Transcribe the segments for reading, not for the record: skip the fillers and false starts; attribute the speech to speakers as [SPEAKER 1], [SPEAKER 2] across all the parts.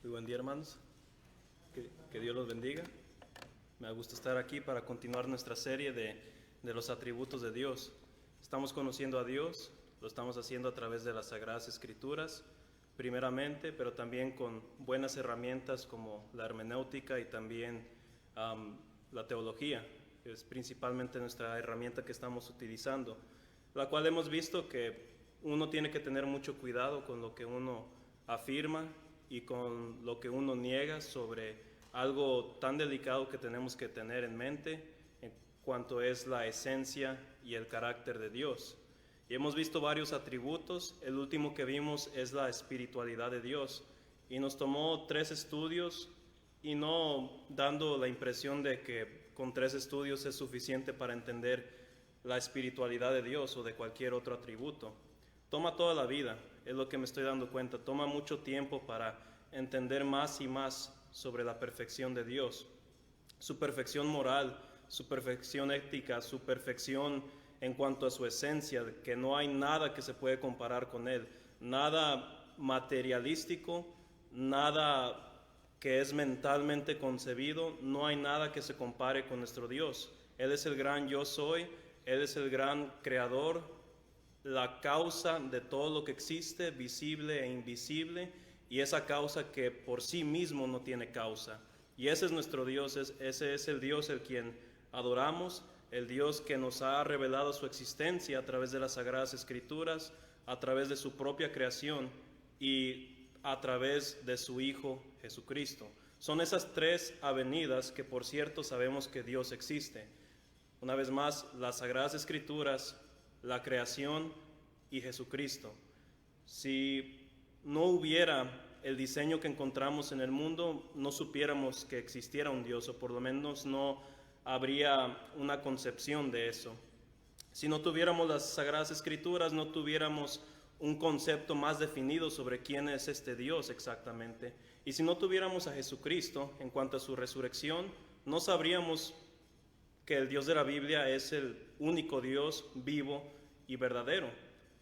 [SPEAKER 1] Muy buen día, hermanos. Que Dios los bendiga. Me gusta estar aquí para continuar nuestra serie de los atributos de Dios. Estamos conociendo a Dios, lo estamos haciendo a través de las Sagradas Escrituras, primeramente, pero también con buenas herramientas como la hermenéutica y también la teología, que es principalmente nuestra herramienta que estamos utilizando, la cual hemos visto que uno tiene que tener mucho cuidado con lo que uno afirma y con lo que uno niega sobre algo tan delicado que tenemos que tener en mente en cuanto es la esencia y el carácter de Dios. Y hemos visto varios atributos. El último que vimos es la espiritualidad de Dios, y nos tomó 3 estudios, y no dando la impresión de que con 3 estudios es suficiente para entender la espiritualidad de Dios o de cualquier otro atributo. Toma toda la vida, es lo que me estoy dando cuenta. Toma mucho tiempo para entender más y más sobre la perfección de Dios, su perfección moral, su perfección ética, su perfección en cuanto a su esencia, que no hay nada que se puede comparar con Él, nada materialístico, nada que es mentalmente concebido, no hay nada que se compare con nuestro Dios. Él es el gran yo soy, Él es el gran creador, la causa de todo lo que existe, visible e invisible, y esa causa que por sí mismo no tiene causa. Y ese es nuestro Dios, ese es el Dios el quien adoramos, el Dios que nos ha revelado su existencia a través de las Sagradas Escrituras, a través de su propia creación y a través de su Hijo Jesucristo. Son esas 3 avenidas que, por cierto, sabemos que Dios existe. Una vez más, las Sagradas Escrituras, la creación y Jesucristo. Si no hubiera el diseño que encontramos en el mundo, no supiéramos que existiera un Dios, o por lo menos no habría una concepción de eso. Si no tuviéramos las Sagradas Escrituras, no tuviéramos un concepto más definido sobre quién es este Dios exactamente. Y si no tuviéramos a Jesucristo en cuanto a su resurrección, no sabríamos que el Dios de la Biblia es el único Dios vivo y verdadero.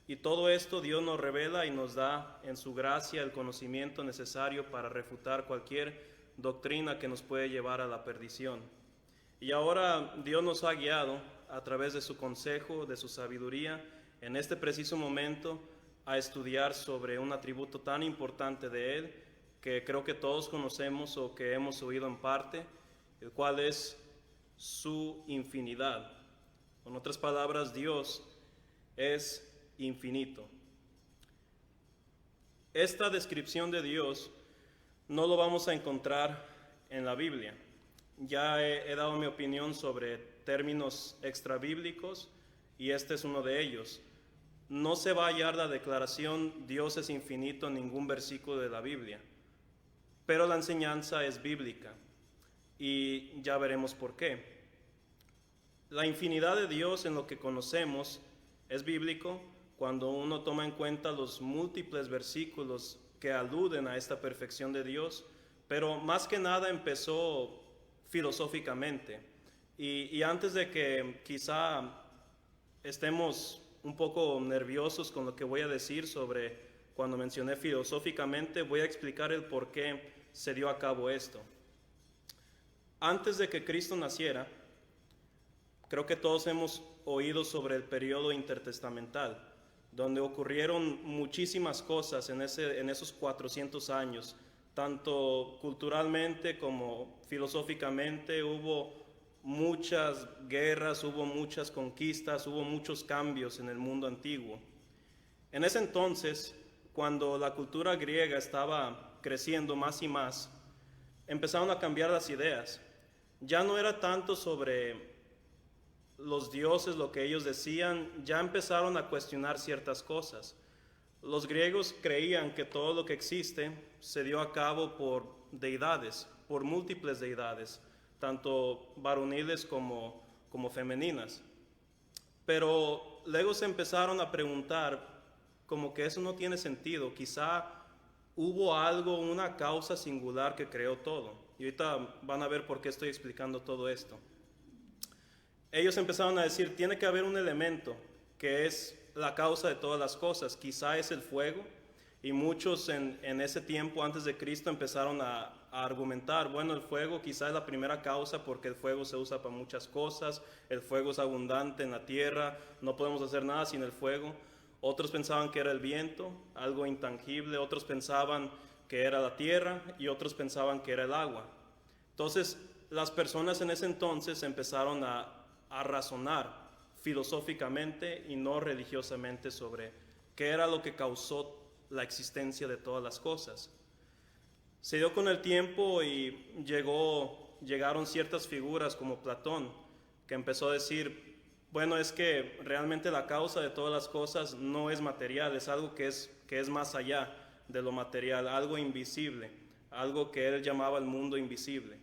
[SPEAKER 1] Y todo esto Dios nos revela y nos da en su gracia el conocimiento necesario para refutar cualquier doctrina que nos puede llevar a la perdición. Y ahora Dios nos ha guiado a través de su consejo, de su sabiduría, en este preciso momento a estudiar sobre un atributo tan importante de Él que creo que todos conocemos o que hemos oído en parte, el cual es su infinidad. En otras palabras, Dios es infinito. Esta descripción de Dios no lo vamos a encontrar en la Biblia. Ya he dado mi opinión sobre términos extrabíblicos y este es uno de ellos. No se va a hallar la declaración Dios es infinito en ningún versículo de la Biblia, pero la enseñanza es bíblica y ya veremos por qué. La infinidad de Dios en lo que conocemos es bíblico cuando uno toma en cuenta los múltiples versículos que aluden a esta perfección de Dios, pero más que nada empezó filosóficamente. Y antes de que quizá estemos un poco nerviosos con lo que voy a decir sobre cuando mencioné filosóficamente, voy a explicar el por qué se dio a cabo esto. Antes de que Cristo naciera, creo que todos hemos oído sobre el periodo intertestamental, donde ocurrieron muchísimas cosas en esos 400 años, tanto culturalmente como filosóficamente. Hubo muchas guerras, hubo muchas conquistas, hubo muchos cambios en el mundo antiguo. En ese entonces, cuando la cultura griega estaba creciendo más y más, empezaron a cambiar las ideas. Ya no era tanto sobre los dioses lo que ellos decían, ya empezaron a cuestionar ciertas cosas. Los griegos creían que todo lo que existe se dio a cabo por deidades, por múltiples deidades, tanto varoniles como femeninas. Pero luego se empezaron a preguntar, como que eso no tiene sentido, quizá hubo algo, una causa singular que creó todo. Y ahorita van a ver por qué estoy explicando todo esto. Ellos empezaron a decir, tiene que haber un elemento que es la causa de todas las cosas. Quizá es el fuego, Y muchos en ese tiempo antes de Cristo empezaron a argumentar, bueno, el fuego quizás es la primera causa porque el fuego se usa para muchas cosas, el fuego es abundante en la tierra, no podemos hacer nada sin el fuego. Otros pensaban que era el viento, algo intangible, otros pensaban que era la tierra y otros pensaban que era el agua. Entonces, las personas en ese entonces empezaron a razonar filosóficamente y no religiosamente sobre qué era lo que causó la existencia de todas las cosas. Se dio con el tiempo y llegaron ciertas figuras como Platón, que empezó a decir, bueno, es que realmente la causa de todas las cosas no es material, es algo que es más allá de lo material, algo invisible, algo que él llamaba el mundo invisible.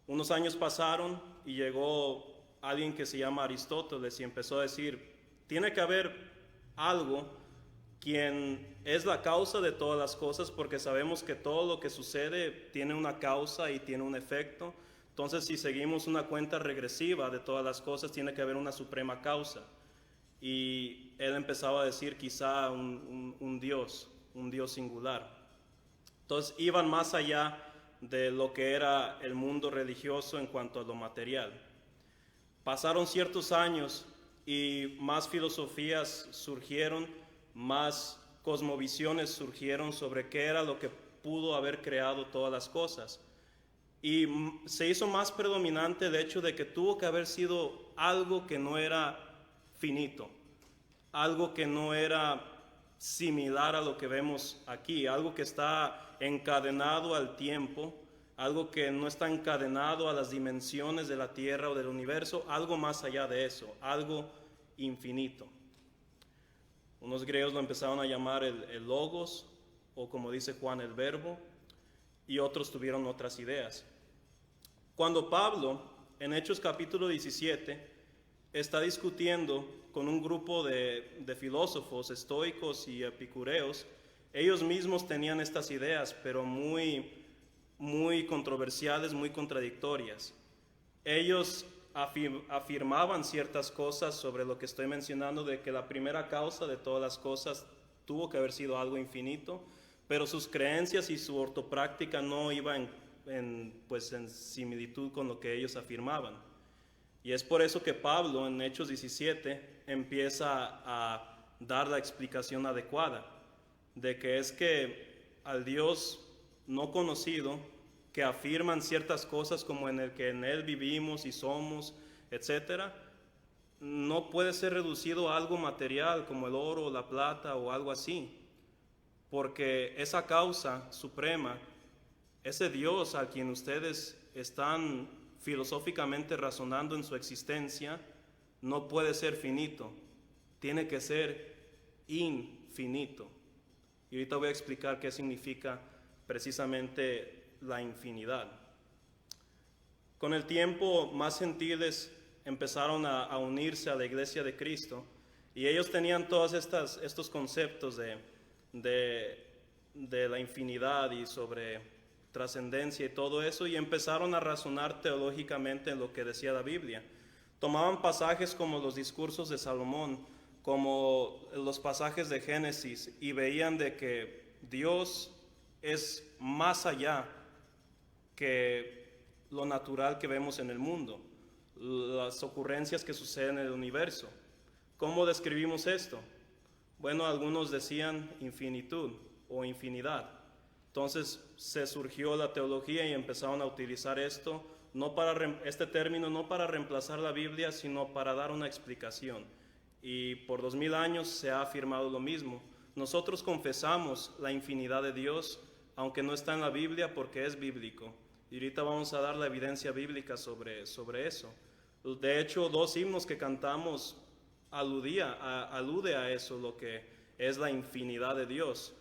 [SPEAKER 1] Unos años pasaron y llegó alguien que se llama Aristóteles y empezó a decir, tiene que haber algo quien es la causa de todas las cosas, porque sabemos que todo lo que sucede tiene una causa y tiene un efecto. Entonces, si seguimos una cuenta regresiva de todas las cosas, tiene que haber una suprema causa. Y él empezaba a decir quizá un Dios singular. Entonces, iban más allá de lo que era el mundo religioso en cuanto a lo material. Pasaron ciertos años y más filosofías surgieron, más cosmovisiones surgieron sobre qué era lo que pudo haber creado todas las cosas. Y se hizo más predominante el hecho de que tuvo que haber sido algo que no era finito, algo que no era similar a lo que vemos aquí, algo que está encadenado al tiempo, algo que no está encadenado a las dimensiones de la Tierra o del universo, algo más allá de eso, algo infinito. Unos griegos lo empezaron a llamar el logos, o como dice Juan, el verbo, y otros tuvieron otras ideas. Cuando Pablo, en Hechos capítulo 17, está discutiendo con un grupo de filósofos estoicos y epicureos, ellos mismos tenían estas ideas, pero muy controversiales, muy contradictorias. Ellos afirmaban ciertas cosas sobre lo que estoy mencionando, de que la primera causa de todas las cosas tuvo que haber sido algo infinito, pero sus creencias y su ortopráctica no iban en similitud con lo que ellos afirmaban. Y es por eso que Pablo en Hechos 17 empieza a dar la explicación adecuada, de que es que al Dios no conocido, que afirman ciertas cosas como en el que en Él vivimos y somos, etcétera, no puede ser reducido a algo material como el oro, la plata o algo así, porque esa causa suprema, ese Dios al quien ustedes están filosóficamente razonando en su existencia, no puede ser finito, tiene que ser infinito. Y ahorita voy a explicar qué significa precisamente la infinidad. Con el tiempo, más gentiles empezaron a unirse a la iglesia de Cristo y ellos tenían todos estos conceptos de la infinidad y sobre trascendencia y todo eso, y empezaron a razonar teológicamente en lo que decía la Biblia. Tomaban pasajes como los discursos de Salomón, como los pasajes de Génesis, y veían de que Dios es más allá que lo natural que vemos en el mundo, las ocurrencias que suceden en el universo. ¿Cómo describimos esto? Bueno, algunos decían infinitud o infinidad. Entonces se surgió la teología y empezaron a utilizar esto, este término no para reemplazar la Biblia, sino para dar una explicación. Y por 2000 años se ha afirmado lo mismo. Nosotros confesamos la infinidad de Dios, aunque no está en la Biblia, porque es bíblico. Y ahorita vamos a dar la evidencia bíblica sobre eso. De hecho, 2 himnos que cantamos alude a eso, lo que es la infinidad de Dios.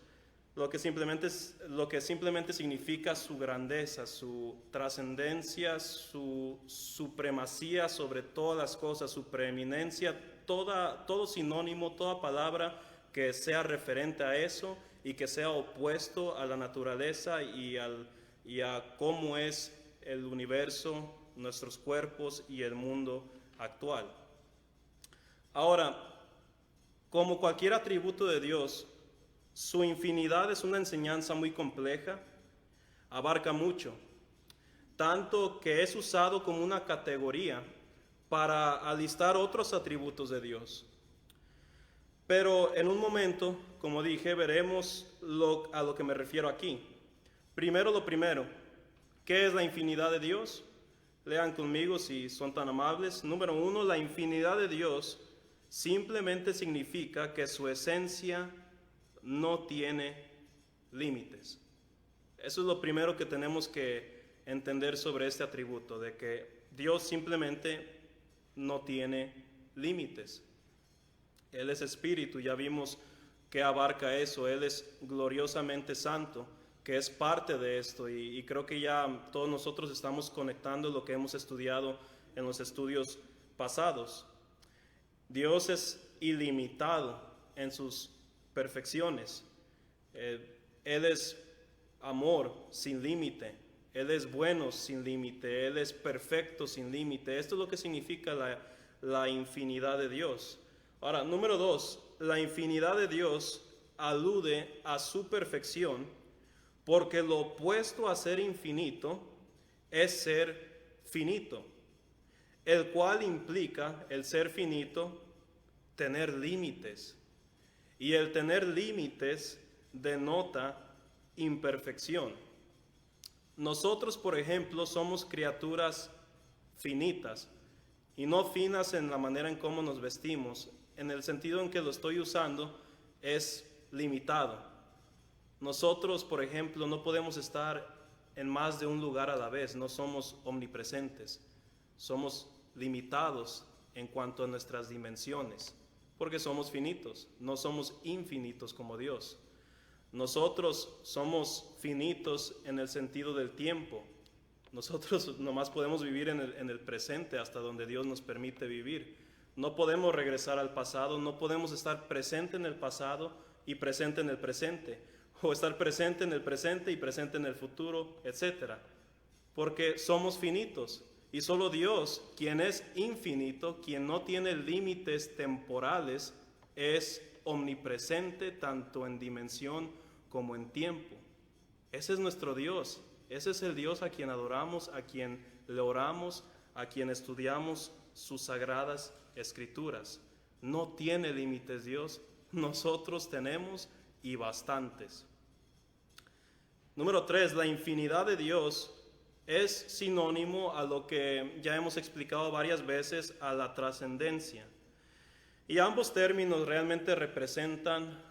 [SPEAKER 1] Lo que simplemente significa su grandeza, su trascendencia, su supremacía sobre todas las cosas, su preeminencia, todo sinónimo, toda palabra que sea referente a eso y que sea opuesto a la naturaleza y a cómo es el universo, nuestros cuerpos y el mundo actual. Ahora, como cualquier atributo de Dios, Su infinidad es una enseñanza muy compleja, abarca mucho, tanto que es usado como una categoría para alistar otros atributos de Dios. Pero en un momento, como dije, veremos a lo que me refiero aquí. Primero lo primero, ¿qué es la infinidad de Dios? Lean conmigo si son tan amables. Número 1, la infinidad de Dios simplemente significa que su esencia no tiene límites. Eso es lo primero que tenemos que entender sobre este atributo, de que Dios simplemente no tiene límites. Él es espíritu, ya vimos que abarca eso. Él es gloriosamente santo, que es parte de esto, y creo que ya todos nosotros estamos conectando lo que hemos estudiado en los estudios pasados. Dios es ilimitado en sus perfecciones. Él es amor sin límite. Él es bueno sin límite. Él es perfecto sin límite. Esto es lo que significa la infinidad de Dios. Ahora, número 2, la infinidad de Dios alude a su perfección, porque lo opuesto a ser infinito es ser finito, el cual implica el ser finito tener límites. Y el tener límites denota imperfección. Nosotros, por ejemplo, somos criaturas finitas, y no finas en la manera en cómo nos vestimos. En el sentido en que lo estoy usando es limitado. Nosotros, por ejemplo, no podemos estar en más de un lugar a la vez, no somos omnipresentes, somos limitados en cuanto a nuestras dimensiones, porque somos finitos, no somos infinitos como Dios. Nosotros somos finitos en el sentido del tiempo. Nosotros nomás podemos vivir en el presente hasta donde Dios nos permite vivir. No podemos regresar al pasado, no podemos estar presente en el pasado y presente en el presente, o estar presente en el presente y presente en el futuro, etc. Porque somos finitos, y solo Dios, quien es infinito, quien no tiene límites temporales, es omnipresente tanto en dimensión como en tiempo. Ese es nuestro Dios, ese es el Dios a quien adoramos, a quien le oramos, a quien estudiamos sus sagradas escrituras. No tiene límites Dios, nosotros tenemos y bastantes. Número 3, la infinidad de Dios es sinónimo a lo que ya hemos explicado varias veces, a la trascendencia. Y ambos términos realmente representan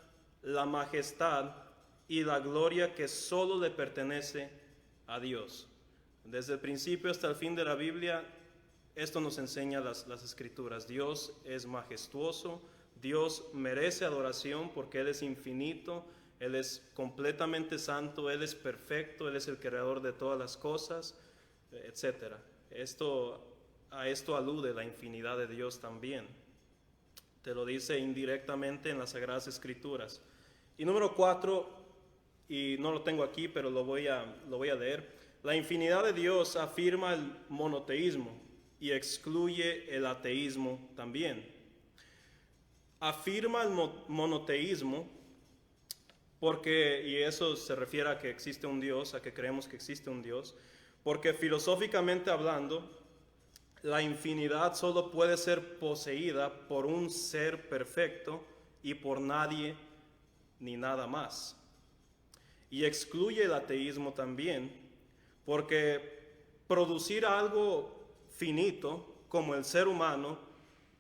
[SPEAKER 1] la majestad y la gloria que solo le pertenece a Dios. Desde el principio hasta el fin de la Biblia, esto nos enseña las Escrituras. Dios es majestuoso, Dios merece adoración porque Él es infinito, Él es completamente santo, Él es perfecto, Él es el creador de todas las cosas, etc. A esto alude la infinidad de Dios también. Te lo dice indirectamente en las Sagradas Escrituras. Y número 4, y no lo tengo aquí, pero lo voy a leer. La infinidad de Dios afirma el monoteísmo y excluye el ateísmo también. Afirma el monoteísmo porque, y eso se refiere a que existe un Dios, a que creemos que existe un Dios, porque filosóficamente hablando, la infinidad solo puede ser poseída por un ser perfecto y por nadie ni nada más. Y excluye el ateísmo también, porque producir algo finito como el ser humano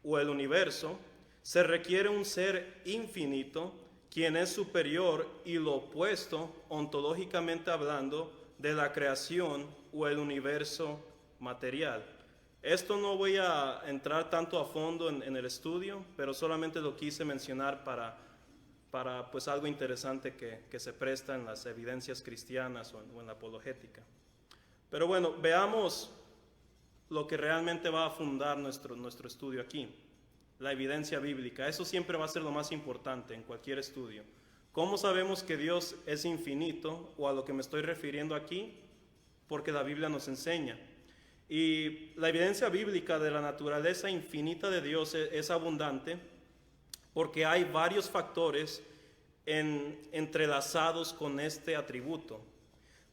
[SPEAKER 1] o el universo, se requiere un ser infinito, quien es superior y lo opuesto, ontológicamente hablando, de la creación o el universo material. Esto no voy a entrar tanto a fondo en el estudio, pero solamente lo quise mencionar para pues algo interesante que se presta en las evidencias cristianas o en la apologética. Pero bueno, veamos lo que realmente va a fundar nuestro estudio aquí, la evidencia bíblica. Eso siempre va a ser lo más importante en cualquier estudio. ¿Cómo sabemos que Dios es infinito, o a lo que me estoy refiriendo aquí? Porque la Biblia nos enseña. Y la evidencia bíblica de la naturaleza infinita de Dios es abundante, porque hay varios factores entrelazados con este atributo.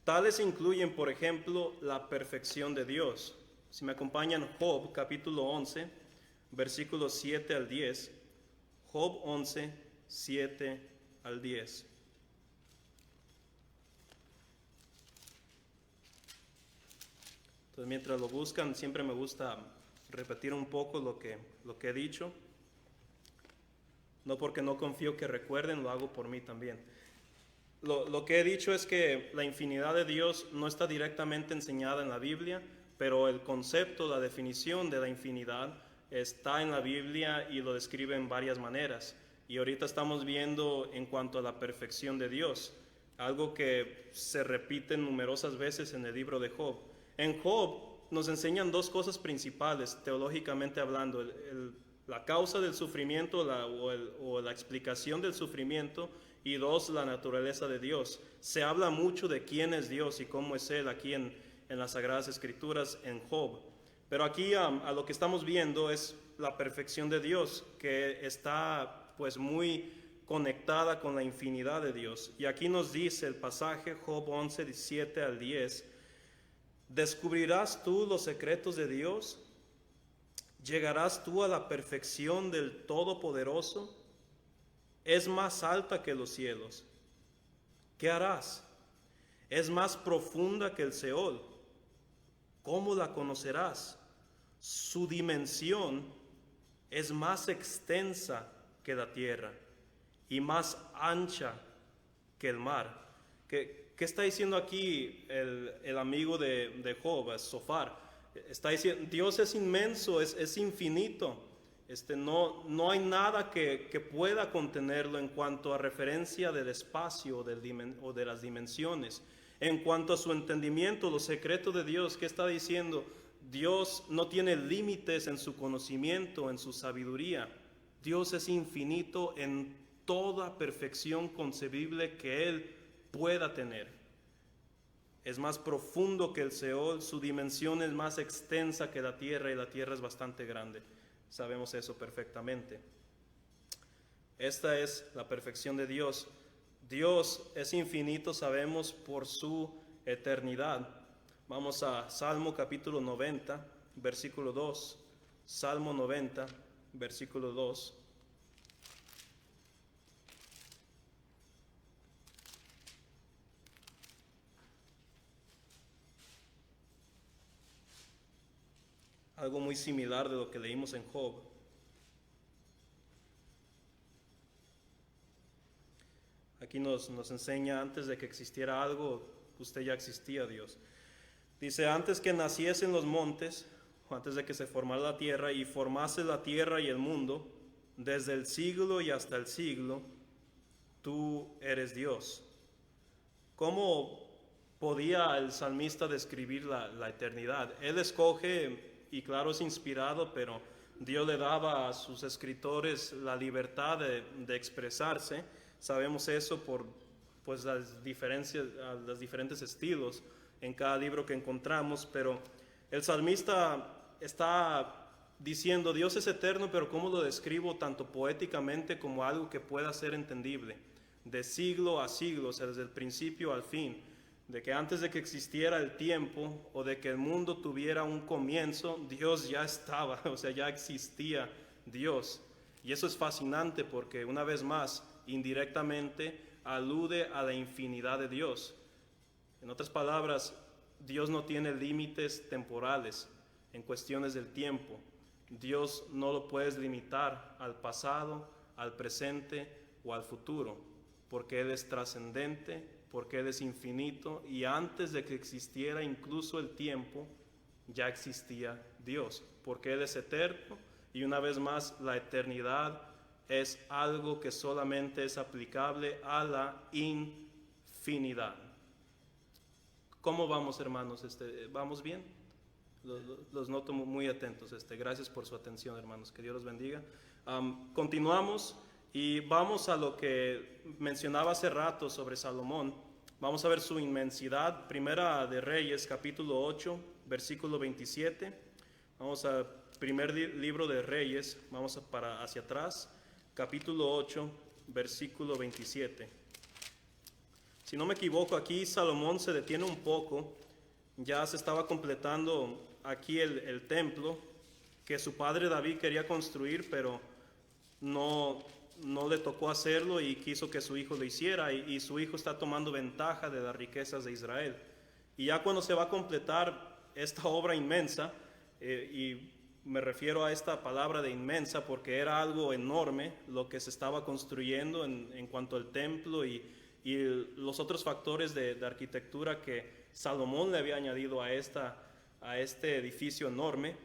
[SPEAKER 1] Tales incluyen, por ejemplo, la perfección de Dios. Si me acompañan, Job capítulo 11, versículos 7 al 10. Job 11, 7 al 10. Entonces, mientras lo buscan, siempre me gusta repetir un poco lo que he dicho. No porque no confío que recuerden, lo hago por mí también. Lo que he dicho es que la infinidad de Dios no está directamente enseñada en la Biblia, pero el concepto, la definición de la infinidad está en la Biblia y lo describe en varias maneras. Y ahorita estamos viendo en cuanto a la perfección de Dios, algo que se repite numerosas veces en el libro de Job. En Job nos enseñan dos cosas principales, teológicamente hablando, la causa del sufrimiento o la explicación del sufrimiento, y dos, la naturaleza de Dios. Se habla mucho de quién es Dios y cómo es Él aquí en las Sagradas Escrituras, en Job. Pero aquí a lo que estamos viendo es la perfección de Dios, que está pues muy conectada con la infinidad de Dios. Y aquí nos dice el pasaje, Job 11, 17 al 10, ¿descubrirás tú los secretos de Dios? ¿Llegarás tú a la perfección del Todopoderoso? Es más alta que los cielos. ¿Qué harás? Es más profunda que el Seol. ¿Cómo la conocerás? Su dimensión es más extensa que la tierra y más ancha que el mar. ¿Qué está diciendo aquí el amigo de Job, Sofar? Está diciendo, Dios es inmenso, es infinito. No hay nada que pueda contenerlo en cuanto a referencia del espacio o de las dimensiones. En cuanto a su entendimiento, los secretos de Dios, ¿qué está diciendo? Dios no tiene límites en su conocimiento, en su sabiduría. Dios es infinito en toda perfección concebible que Él pueda tener. Es más profundo que el Seol, su dimensión es más extensa que la tierra y la tierra es bastante grande. Sabemos eso perfectamente. Esta es la perfección de Dios. Dios es infinito, sabemos, por su eternidad. Vamos a Salmo capítulo 90, versículo 2. Salmo 90, versículo 2. Algo muy similar de lo que leímos en Job. Aquí nos enseña, antes de que existiera algo, usted ya existía, Dios. Dice, antes que naciesen los montes, o antes de que se formara la tierra, y formase la tierra y el mundo, desde el siglo y hasta el siglo, tú eres Dios. ¿Cómo podía el salmista describir la eternidad? Él escoge, y claro, es inspirado, pero Dios le daba a sus escritores la libertad de expresarse. Sabemos eso por pues, los diferentes estilos en cada libro que encontramos, pero el salmista está diciendo, Dios es eterno, pero ¿cómo lo describo tanto poéticamente como algo que pueda ser entendible? De siglo a siglo, o sea, desde el principio al fin, de que antes de que existiera el tiempo o de que el mundo tuviera un comienzo, Dios ya estaba, o sea, ya existía Dios. Y eso es fascinante porque, una vez más, indirectamente alude a la infinidad de Dios. En otras palabras, Dios no tiene límites temporales en cuestiones del tiempo. Dios no lo puedes limitar al pasado, al presente o al futuro, porque Él es trascendente, porque Él es infinito, y antes de que existiera incluso el tiempo, ya existía Dios, porque Él es eterno, y una vez más, la eternidad es algo que solamente es aplicable a la infinidad. ¿Cómo vamos, hermanos? ¿Vamos bien? Los noto muy atentos. Gracias por su atención, hermanos. Que Dios los bendiga. Continuamos y vamos a lo que mencionaba hace rato sobre Salomón. Vamos a ver su inmensidad. Primera de Reyes, capítulo 8, versículo 27. Vamos al primer libro de Reyes. Vamos hacia atrás. Capítulo 8, versículo 27. Si no me equivoco, aquí Salomón se detiene un poco. Ya se estaba completando aquí el templo que su padre David quería construir, pero no le tocó hacerlo y quiso que su hijo lo hiciera, y su hijo está tomando ventaja de las riquezas de Israel. Y ya cuando se va a completar esta obra inmensa, y me refiero a esta palabra de inmensa porque era algo enorme lo que se estaba construyendo en cuanto al templo y los otros factores de arquitectura que Salomón le había añadido a este edificio enorme.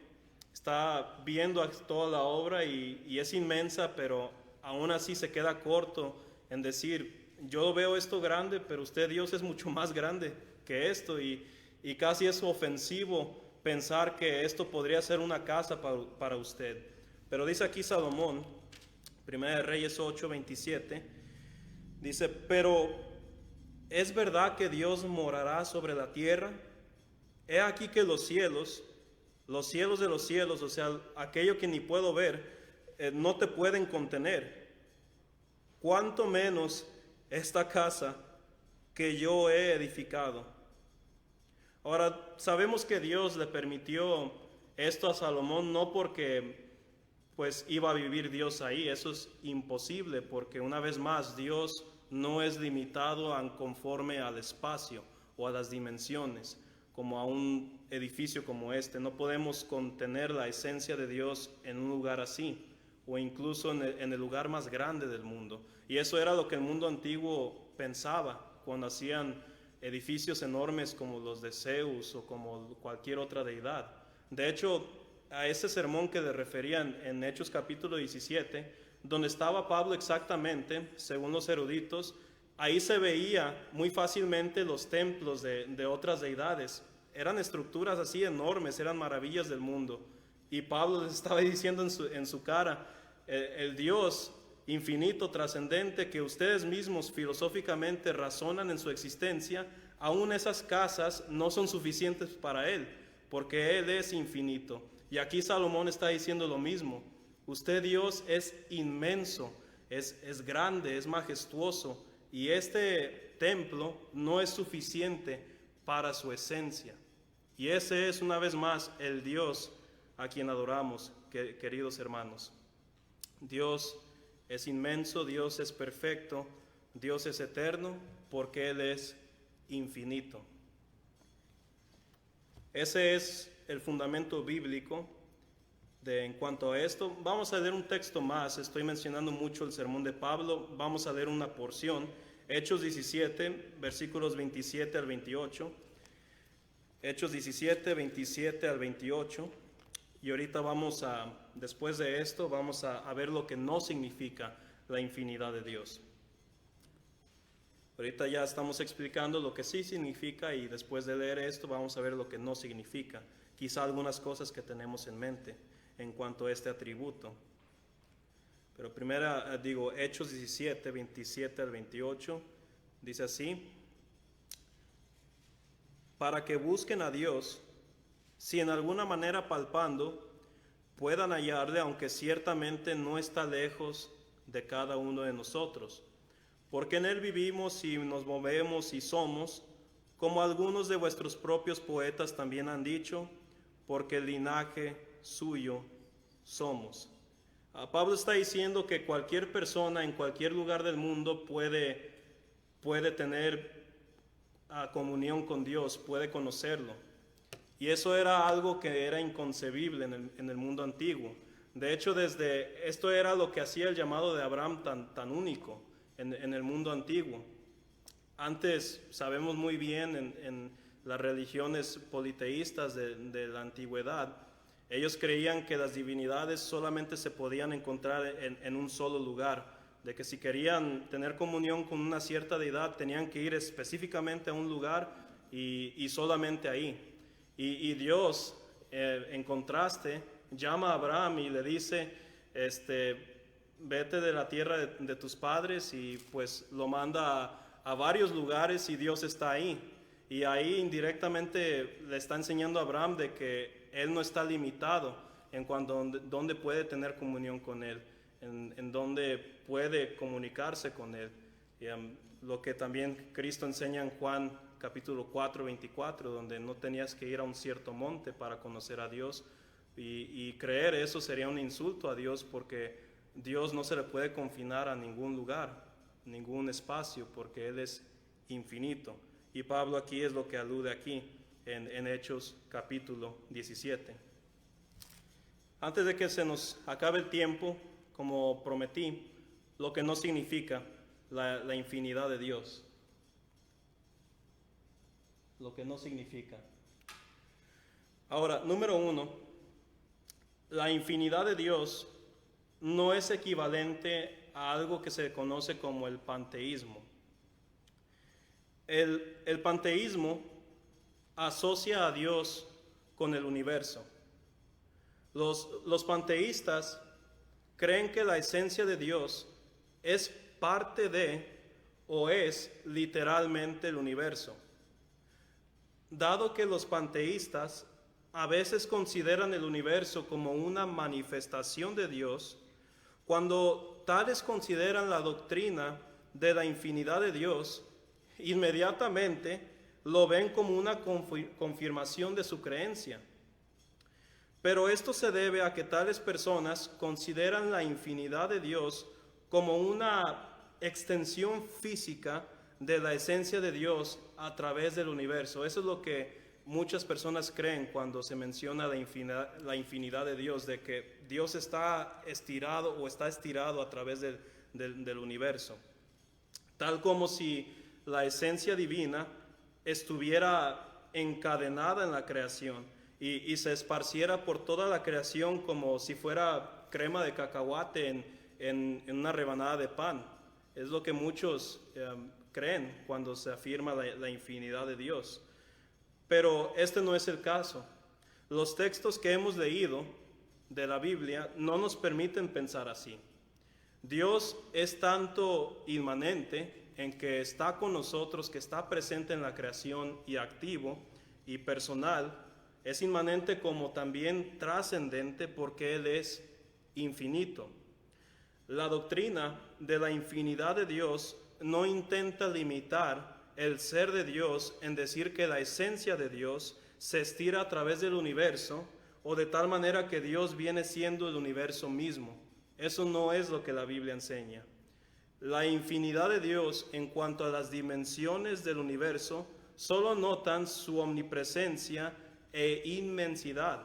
[SPEAKER 1] Está viendo toda la obra y es inmensa, pero aún así se queda corto en decir, yo veo esto grande, pero usted, Dios, es mucho más grande que esto, y casi es ofensivo pensar que esto podría ser una casa para usted. Pero dice aquí Salomón, 1 Reyes 8:27, dice, pero ¿es verdad que Dios morará sobre la tierra? He aquí que los cielos de los cielos, o sea, aquello que ni puedo ver, no te pueden contener. Cuánto menos esta casa que yo he edificado. Ahora, sabemos que Dios le permitió esto a Salomón no porque pues iba a vivir Dios ahí. Eso es imposible, porque una vez más Dios no es limitado conforme al espacio o a las dimensiones, como a un edificio como este. No podemos contener la esencia de Dios en un lugar así, o incluso en el lugar más grande del mundo. Y eso era lo que el mundo antiguo pensaba cuando hacían edificios enormes como los de Zeus o como cualquier otra deidad. De hecho, a ese sermón que le referían en Hechos capítulo 17, donde estaba Pablo exactamente, según los eruditos, ahí se veía muy fácilmente los templos de otras deidades. Eran estructuras así enormes, eran maravillas del mundo. Y Pablo les estaba diciendo en su cara, el Dios infinito, trascendente, que ustedes mismos filosóficamente razonan en su existencia, aún esas casas no son suficientes para Él, porque Él es infinito. Y aquí Salomón está diciendo lo mismo. Usted, Dios, es inmenso, es grande, es majestuoso, y este templo no es suficiente para su esencia. Y ese es, una vez más, el Dios a quien adoramos, queridos hermanos. Dios es inmenso, Dios es perfecto, Dios es eterno, porque Él es infinito. Ese es el fundamento bíblico en cuanto a esto. Vamos a leer un texto más. Estoy mencionando mucho el sermón de Pablo. Vamos a leer una porción. Hechos 17, versículos 27 al 28. Hechos 17, 27 al 28. Y ahorita después de esto, vamos a ver lo que no significa la infinidad de Dios. Ahorita ya estamos explicando lo que sí significa, y después de leer esto vamos a ver lo que no significa. Quizá algunas cosas que tenemos en mente en cuanto a este atributo. Pero primero Hechos 17, 27 al 28, dice así: para que busquen a Dios, si en alguna manera palpando puedan hallarle, aunque ciertamente no está lejos de cada uno de nosotros, porque en Él vivimos y nos movemos y somos, como algunos de vuestros propios poetas también han dicho, porque el linaje suyo somos. Pablo está diciendo que cualquier persona en cualquier lugar del mundo puede tener comunión con Dios, puede conocerlo. Y eso era algo que era inconcebible en el mundo antiguo. De hecho, esto era lo que hacía el llamado de Abraham tan único en el mundo antiguo. Antes, sabemos muy bien en las religiones politeístas de la antigüedad, ellos creían que las divinidades solamente se podían encontrar en un solo lugar, de que si querían tener comunión con una cierta deidad tenían que ir específicamente a un lugar y solamente ahí. Y Dios, en contraste, llama a Abraham y le dice, vete de la tierra de tus padres, y pues lo manda a varios lugares y Dios está ahí. Y ahí indirectamente le está enseñando a Abraham de que él no está limitado en cuanto a dónde puede tener comunión con él. en donde puede comunicarse con Él. Lo que también Cristo enseña en Juan capítulo 4, 24, donde no tenías que ir a un cierto monte para conocer a Dios, y creer eso sería un insulto a Dios, porque Dios no se le puede confinar a ningún lugar, ningún espacio, porque Él es infinito. Y Pablo aquí es lo que alude aquí en Hechos capítulo 17. Antes de que se nos acabe el tiempo, como prometí, lo que no significa la infinidad de Dios. Lo que no significa. Ahora, número 1, la infinidad de Dios no es equivalente a algo que se conoce como el panteísmo. El panteísmo asocia a Dios con el universo. Los panteístas creen que la esencia de Dios es parte de o es literalmente el universo. Dado que los panteístas a veces consideran el universo como una manifestación de Dios, cuando tales consideran la doctrina de la infinidad de Dios, inmediatamente lo ven como una confirmación de su creencia. Pero esto se debe a que tales personas consideran la infinidad de Dios como una extensión física de la esencia de Dios a través del universo. Eso es lo que muchas personas creen cuando se menciona la infinidad de Dios, de que Dios está estirado o está estirado a través del universo. Tal como si la esencia divina estuviera encadenada en la creación y se esparciera por toda la creación como si fuera crema de cacahuate en una rebanada de pan. Es lo que muchos creen cuando se afirma la infinidad de Dios. Pero este no es el caso. Los textos que hemos leído de la Biblia no nos permiten pensar así. Dios es tanto inmanente en que está con nosotros, que está presente en la creación y activo y personal. Es inmanente como también trascendente porque Él es infinito. La doctrina de la infinidad de Dios no intenta limitar el ser de Dios en decir que la esencia de Dios se estira a través del universo o de tal manera que Dios viene siendo el universo mismo. Eso no es lo que la Biblia enseña. La infinidad de Dios en cuanto a las dimensiones del universo solo notan su omnipresencia e inmensidad,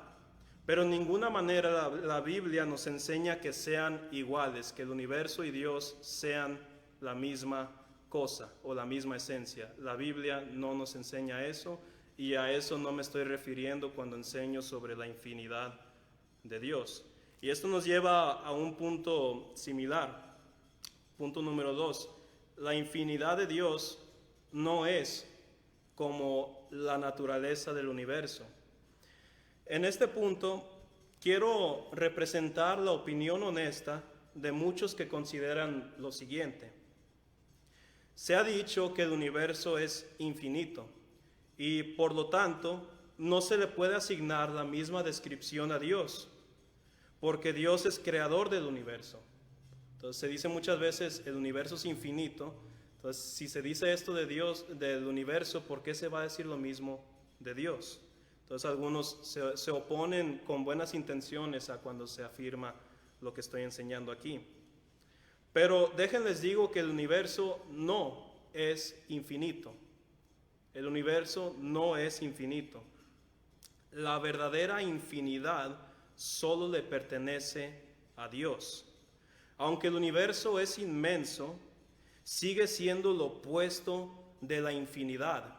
[SPEAKER 1] pero en ninguna manera la Biblia nos enseña que sean iguales, que el universo y Dios sean la misma cosa o la misma esencia. La Biblia no nos enseña eso, y a eso no me estoy refiriendo cuando enseño sobre la infinidad de Dios. Y esto nos lleva a un punto similar. Punto número 2. La infinidad de Dios no es como la naturaleza del universo. En este punto quiero representar la opinión honesta de muchos que consideran lo siguiente. Se ha dicho que el universo es infinito y por lo tanto no se le puede asignar la misma descripción a Dios, porque Dios es creador del universo. Entonces se dice muchas veces el universo es infinito. Entonces si se dice esto de Dios, del universo, ¿por qué se va a decir lo mismo de Dios? Entonces algunos se oponen con buenas intenciones a cuando se afirma lo que estoy enseñando aquí. Pero déjenles digo que el universo no es infinito. El universo no es infinito. La verdadera infinidad solo le pertenece a Dios. Aunque el universo es inmenso, sigue siendo lo opuesto de la infinidad.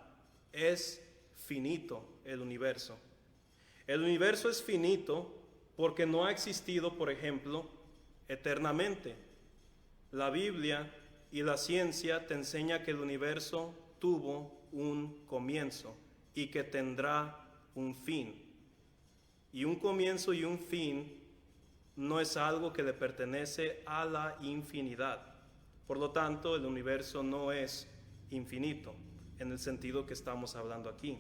[SPEAKER 1] Es finito el universo. El universo es finito porque no ha existido, por ejemplo, eternamente. La Biblia y la ciencia te enseña que el universo tuvo un comienzo y que tendrá un fin. Y un comienzo y un fin no es algo que le pertenece a la infinidad. Por lo tanto, el universo no es infinito en el sentido que estamos hablando aquí.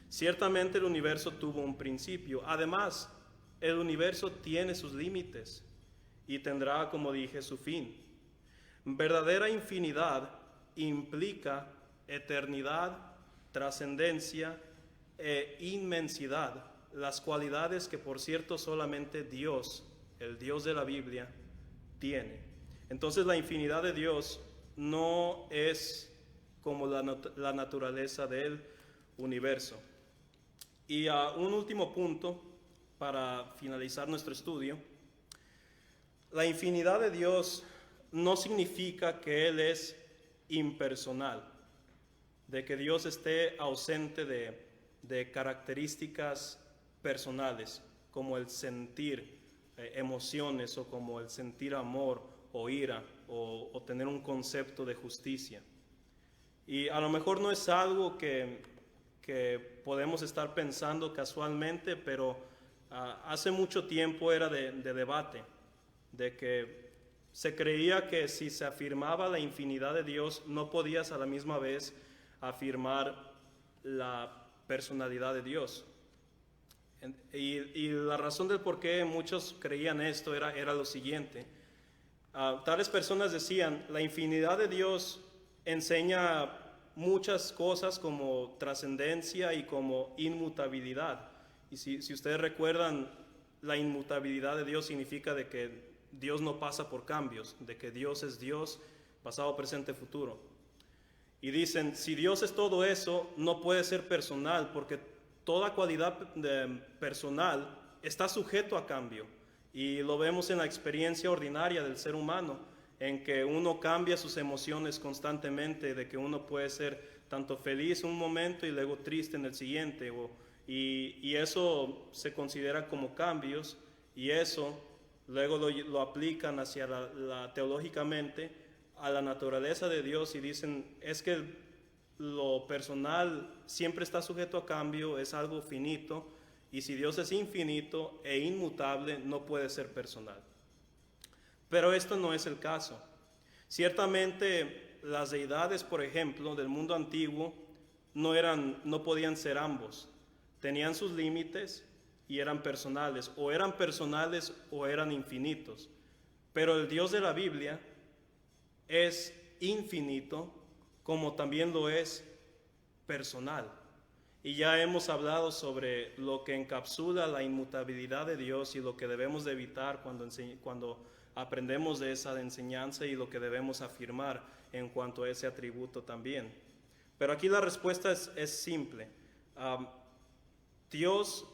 [SPEAKER 1] Ciertamente el universo tuvo un principio. Además, el universo tiene sus límites. y tendrá, como dije, su fin. Verdadera infinidad implica eternidad, trascendencia e inmensidad, las cualidades que, por cierto, solamente Dios, el Dios de la Biblia, tiene. Entonces la infinidad de Dios no es como la naturaleza del universo. Y un último punto para finalizar nuestro estudio. La infinidad de Dios no significa que Él es impersonal, de que Dios esté ausente de características personales, como el sentir emociones, o como el sentir amor o ira, o tener un concepto de justicia. Y a lo mejor no es algo que podemos estar pensando casualmente, pero hace mucho tiempo era de debate, de que se creía que si se afirmaba la infinidad de Dios, no podías a la misma vez afirmar la personalidad de Dios. Y la razón del por qué muchos creían esto era lo siguiente. Tales personas decían, la infinidad de Dios enseña muchas cosas como trascendencia y como inmutabilidad. Y si ustedes recuerdan, la inmutabilidad de Dios significa de que Dios no pasa por cambios, de que Dios es Dios, pasado, presente, futuro. Y dicen, si Dios es todo eso, no puede ser personal, porque toda cualidad personal está sujeto a cambio. Y lo vemos en la experiencia ordinaria del ser humano, en que uno cambia sus emociones constantemente, de que uno puede ser tanto feliz un momento y luego triste en el siguiente, y eso se considera como cambios, y eso luego lo aplican hacia teológicamente a la naturaleza de Dios, y dicen, es que lo personal siempre está sujeto a cambio, es algo finito, y si Dios es infinito e inmutable, no puede ser personal. Pero esto no es el caso. Ciertamente las deidades, por ejemplo, del mundo antiguo no podían ser ambos. Tenían sus límites y eran personales o eran infinitos. Pero el Dios de la Biblia es infinito, como también lo es personal. Y ya hemos hablado sobre lo que encapsula la inmutabilidad de Dios y lo que debemos de evitar cuando aprendemos de esa enseñanza, y lo que debemos afirmar en cuanto a ese atributo también. Pero aquí la respuesta es simple. Dios,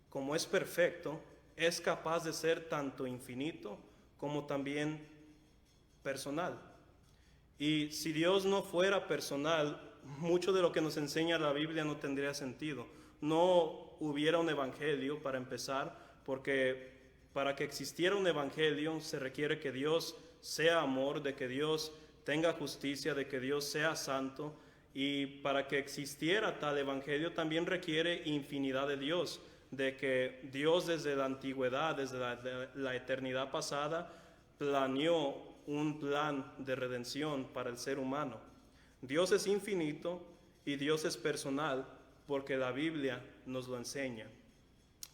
[SPEAKER 1] como es perfecto, es capaz de ser tanto infinito como también personal. Y si Dios no fuera personal, mucho de lo que nos enseña la Biblia no tendría sentido. No hubiera un evangelio, para empezar, porque para que existiera un evangelio se requiere que Dios sea amor, de que Dios tenga justicia, de que Dios sea santo, y para que existiera tal evangelio también requiere infinidad de Dios, de que Dios desde la antigüedad, desde la eternidad pasada, planeó un plan de redención para el ser humano. Dios es infinito y Dios es personal, porque la Biblia nos lo enseña.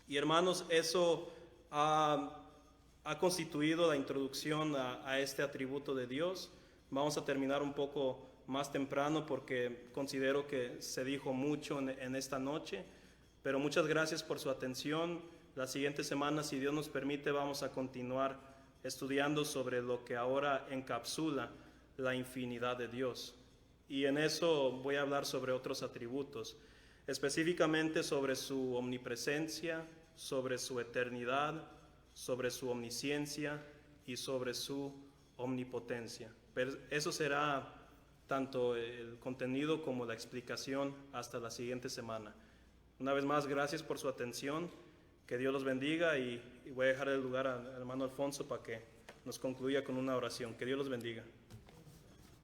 [SPEAKER 1] Y hermanos, eso ha constituido la introducción a este atributo de Dios. Vamos a terminar un poco más temprano porque considero que se dijo mucho en esta noche, pero muchas gracias por su atención. La siguiente semana, si Dios nos permite, vamos a continuar estudiando sobre lo que ahora encapsula la infinidad de Dios. Y en eso voy a hablar sobre otros atributos, específicamente sobre su omnipresencia, sobre su eternidad, sobre su omnisciencia y sobre su omnipotencia. Pero eso será tanto el contenido como la explicación hasta la siguiente semana. Una vez más, gracias por su atención. Que Dios los bendiga, y voy a dejar el lugar al hermano Alfonso para que nos concluya con una oración. Que Dios los bendiga.